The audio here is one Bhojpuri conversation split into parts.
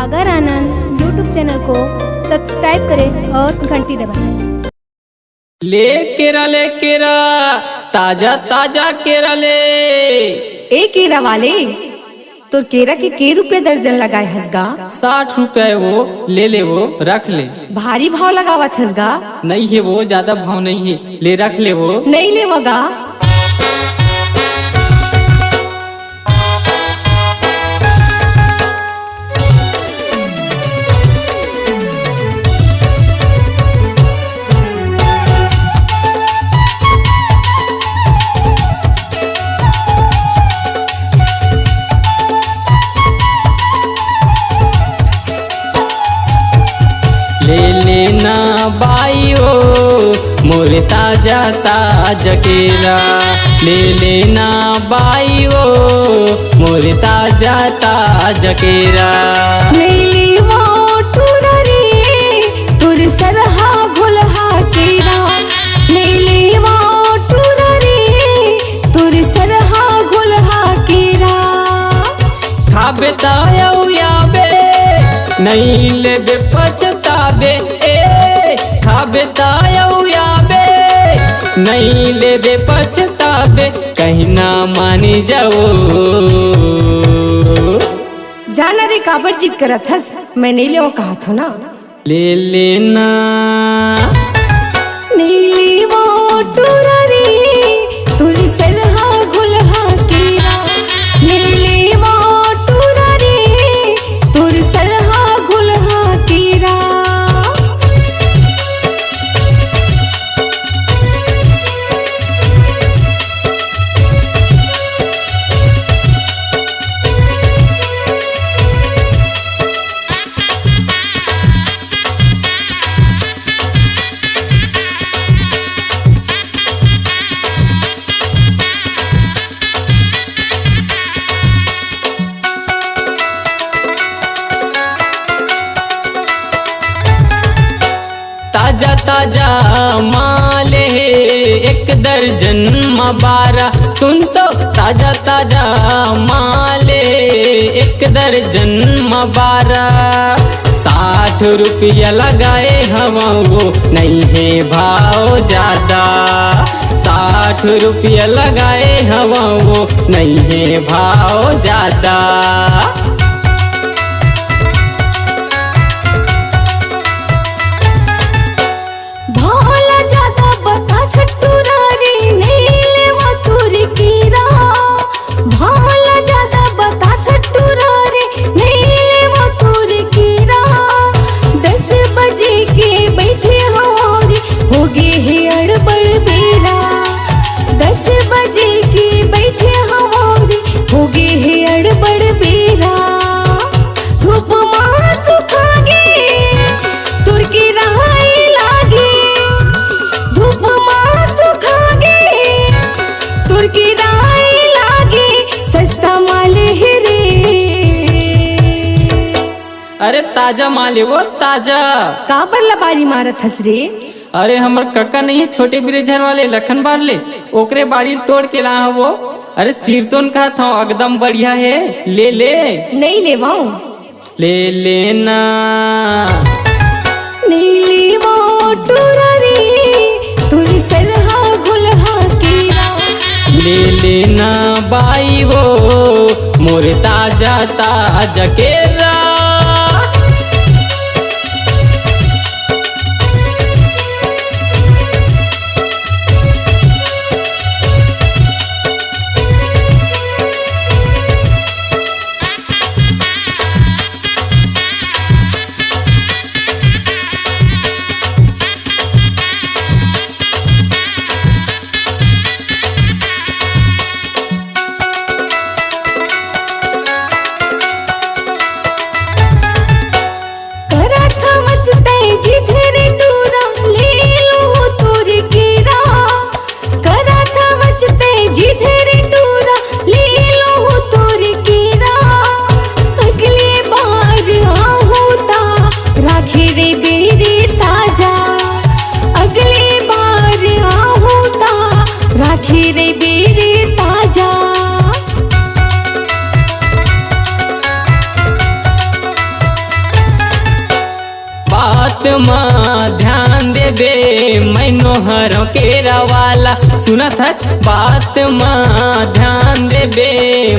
अगर आनंद यूट्यूब चैनल को सब्सक्राइब करें और घंटी दबाएं। ले केरा ताजा ताजा केरा ले। ए केरा वाले, तो केरा के रुपये दर्जन लगाए हसगा? 60 रुपए वो ले ले, वो रख ले। भारी भाव लगावत हसगा? नहीं है वो, ज्यादा भाव नहीं है, ले रख ले वो। नहीं ले मगा। ले लेना बाइयो मोर ताजा ताजा केरा, ले लेना बाइयो मोर ताजा ताजा केरा। नीली वो टूरा रे तुर सरहा घुलहा केरा, नीली वो टूरा रे तुर सरहा घुलहा केरा। खाबे तायौ याबे नहीं लेबे पछताबे, ए खाबे तायौ याबे नहीं लेबे पछताबे, कहीं ना मानी जाओ। जाना रे काबर जिद करत हस, मैं नहीं ले कहा था ना। ले लेना नीली वो टूरा रे तुर सरहा घुलहा केरा, नीली वो टूरा रे तुर सरहा घुलहा केरा। ताजा ताजा माल है एक दर्जन मबारा, सुन तो ताजा ताजा माल है एक दर्जन मबारा। 60 रुपया लगाए हवा वो नहीं है भाव ज्यादा, 60 रुपया लगाए हवा वो नहीं है भाव ज्यादा। अरे ताजा माल है वो ताजा। काबर लबारी मारत हस रे? अरे हमर काका नहीं है छोटे बिरेझर वाले लखन बार ले, ओकरे बाड़ी तोड़ के ला वो। अरे सिर तो उनका था एकदम बढ़िया है, ले ले। नहीं ले वाऊ। ले लेना नीली वो टूरा रे तुर सरहा घुलहा केरा, ले लेना बाई वो मोर ताजा ताजा केरा। देबे मैनो हरों केरा वाला। सुनत हस बात माँ ध्यान देबे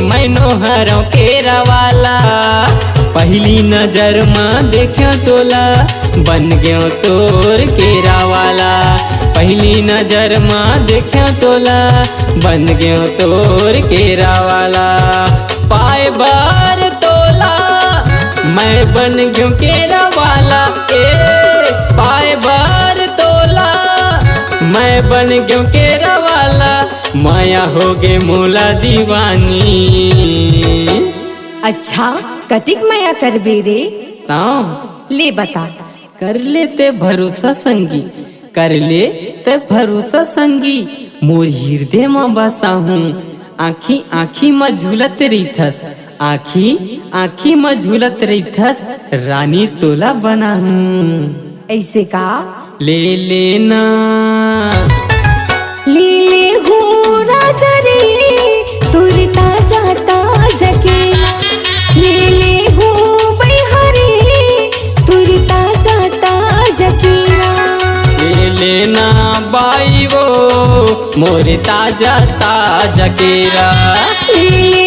मैनो हरों केरा वाला। पहली नजर माँ देखियो तोला बन गयो तोर केरा वाला। पहली नजर माँ देखियो तोला बन गयो तोर केरा वाला। पाए बार तोला मैं बन गयो केरा वाला। पाए बार तोला मैं बन गयो केरा वाला। माया हो गे मोला दीवानी। अच्छा कतिक माया करबे रे? ताऊ ले बता। कर लेते भरोसा संगी, कर ले ते भरोसा संगी। मोर हृदय में बसा हूँ, आखी आखी में झूलत रहीथस। आखी आखी में झूलत रहीथस, रानी तोला बना हूँ। ऐसे का? ले लेना ले ले हूँ राजा रे तुर ताजा ताजा केला। ले ले हूँ बैहरी तुर ताजा ताजा केला। ले लेना बाई वो मोरे ताजा ताजा केरा। ले